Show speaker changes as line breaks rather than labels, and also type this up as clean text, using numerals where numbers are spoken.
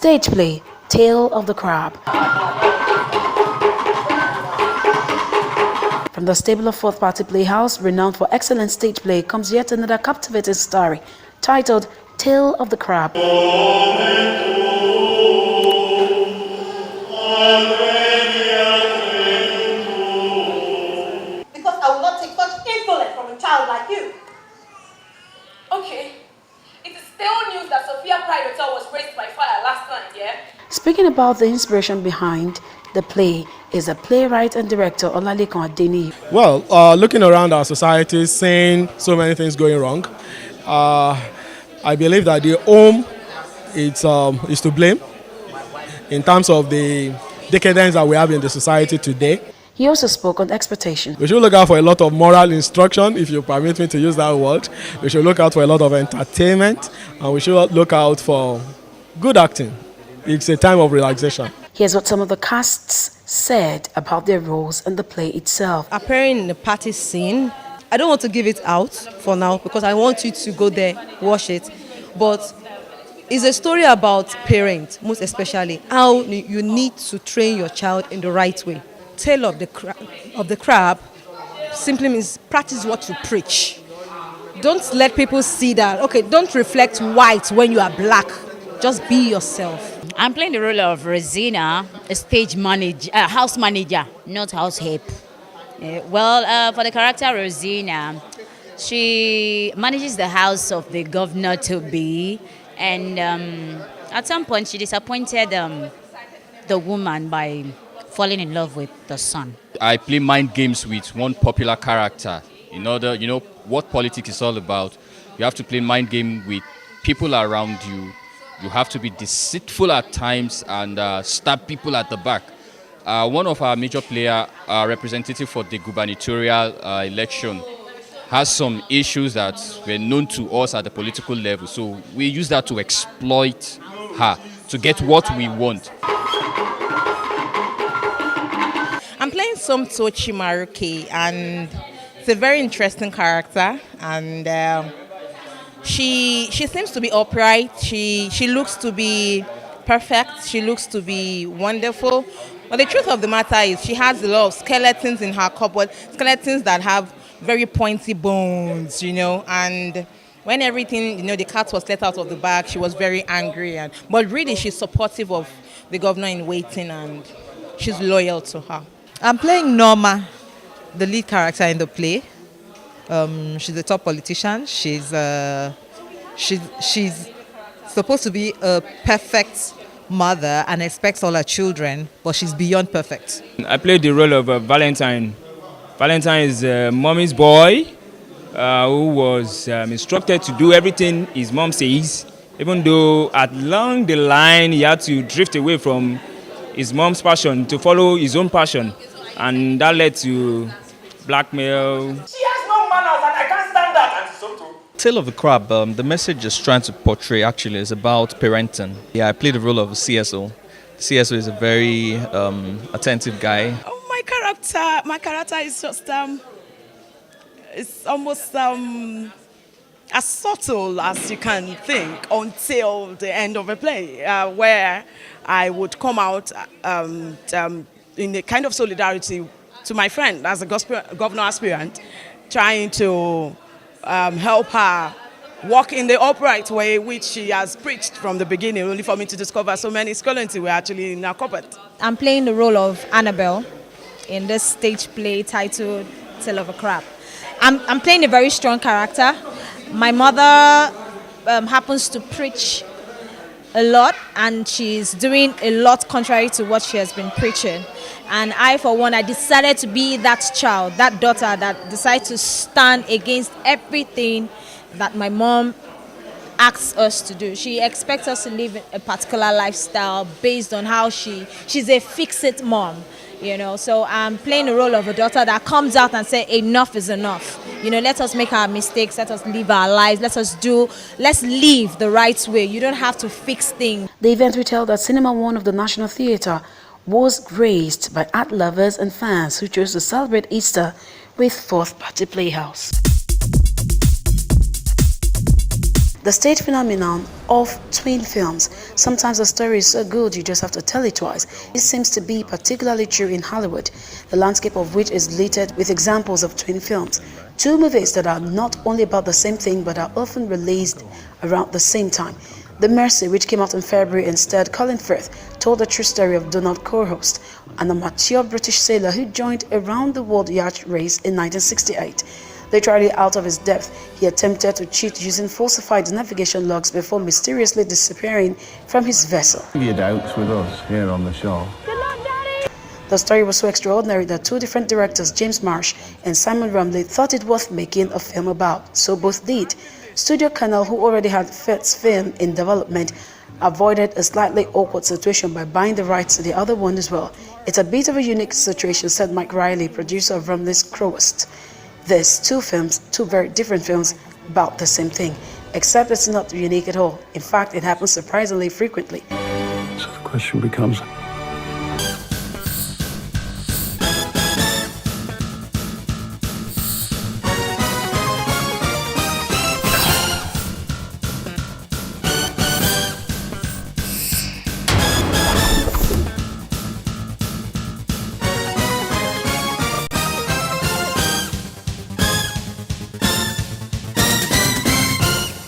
Stage play, Tale of the Crab. From the stable of Fourth Party Playhouse, renowned for excellent stage play, comes yet another captivating story titled Tale of the Crab.
Because I will not take such insolence from a child like you.
Okay. It is still news that Sophia Pride Hotel was raised by fire last night, yeah?
Speaking about the inspiration behind the play is a playwright and director Olalekan Adeniyi.
Well, looking around our society, seeing so many things going wrong, I believe that the home is to blame in terms of the decadence that we have in the society today.
He also spoke on expectation.
We should look out for a lot of moral instruction, if you permit me to use that word. We should look out for a lot of entertainment, and we should look out for good acting. It's a time of relaxation.
Here's what some of the casts said about their roles in the play itself.
Appearing in the party scene, I don't want to give it out for now because I want you to go there, watch it. But it's a story about parents, most especially, how you need to train your child in the right way. Tale of the crab simply means practice what you preach. Don't let people see that. Okay, don't reflect white when you are black. Just be yourself.
I'm playing the role of Rosina, a stage manager, house manager, not house help. For the character Rosina, she manages the house of the governor to be, and at some point she disappointed the woman by falling in love with the son.
I play mind games with one popular character. In order, you know what politics is all about. You have to play mind game with people around you. You have to be deceitful at times and stab people at the back. One of our major player, representative for the gubernatorial election, has some issues that were known to us at the political level. So we use that to exploit her to get what we want.
I'm playing Somto Chimaruke, and it's a very interesting character, and she seems to be upright. She looks to be perfect. She looks to be wonderful. But the truth of the matter is she has a lot of skeletons in her cupboard, skeletons that have very pointy bones, and when everything, the cat was let out of the bag, she was very angry. But really, she's supportive of the governor in waiting, and she's loyal to her.
I'm playing Norma, the lead character in the play. She's a top politician. She's supposed to be a perfect mother and expects all her children, but she's beyond perfect.
I played the role of Valentine. Valentine is mommy's boy who was instructed to do everything his mom says, even though along the line he had to drift away from his mom's passion to follow his own passion, and that led to blackmail.
She has no manners and I can't stand that, Auntie Soto.
Tale of the Crab, the message it's trying to portray actually is about parenting. Yeah, I played the role of a CSO. CSO is a very attentive guy.
Oh, my character is just, it's almost as subtle as you can think until the end of a play, where I would come out in a kind of solidarity to my friend as a governor aspirant, trying to help her walk in the upright way which she has preached from the beginning, only for me to discover so many skeletons were actually in her cupboard.
I'm playing the role of Annabelle in this stage play titled Tale of a Crab. I'm playing a very strong character. My mother happens to preach a lot, and she's doing a lot contrary to what she has been preaching. And I, for one, I decided to be that child, that daughter that decided to stand against everything that my mom asks us to do. She expects us to live a particular lifestyle based on how she's a fix-it mom. So I'm playing the role of a daughter that comes out and say enough is enough. Let us make our mistakes, let us live our lives, let's live the right way. You don't have to fix things.
The event retailed at Cinema One of the National Theatre was graced by art lovers and fans who chose to celebrate Easter with Fourth Party Playhouse. The stage phenomenon of twin films. Sometimes a story is so good you just have to tell it twice. This seems to be particularly true in Hollywood, the landscape of which is littered with examples of twin films. Two movies that are not only about the same thing but are often released around the same time. The Mercy, which came out in February, instead Colin Firth told the true story of Donald Courthouse, an amateur British sailor who joined a round-the-world yacht race in 1968. Literally out of his depth, he attempted to cheat using falsified navigation logs before mysteriously disappearing from his vessel.
Your doubts with us here on the show.
The story was so extraordinary that two different directors, James Marsh and Simon Rumley, thought it worth making a film about. So both did. Studio Canal, who already had Firth's film in development, avoided a slightly awkward situation by buying the rights to the other one as well. It's a bit of a unique situation, said Mike Riley, producer of Rumley's Crowest. There's two films, two very different films about the same thing, except it's not unique at all. In fact, it happens surprisingly frequently.
So the question becomes,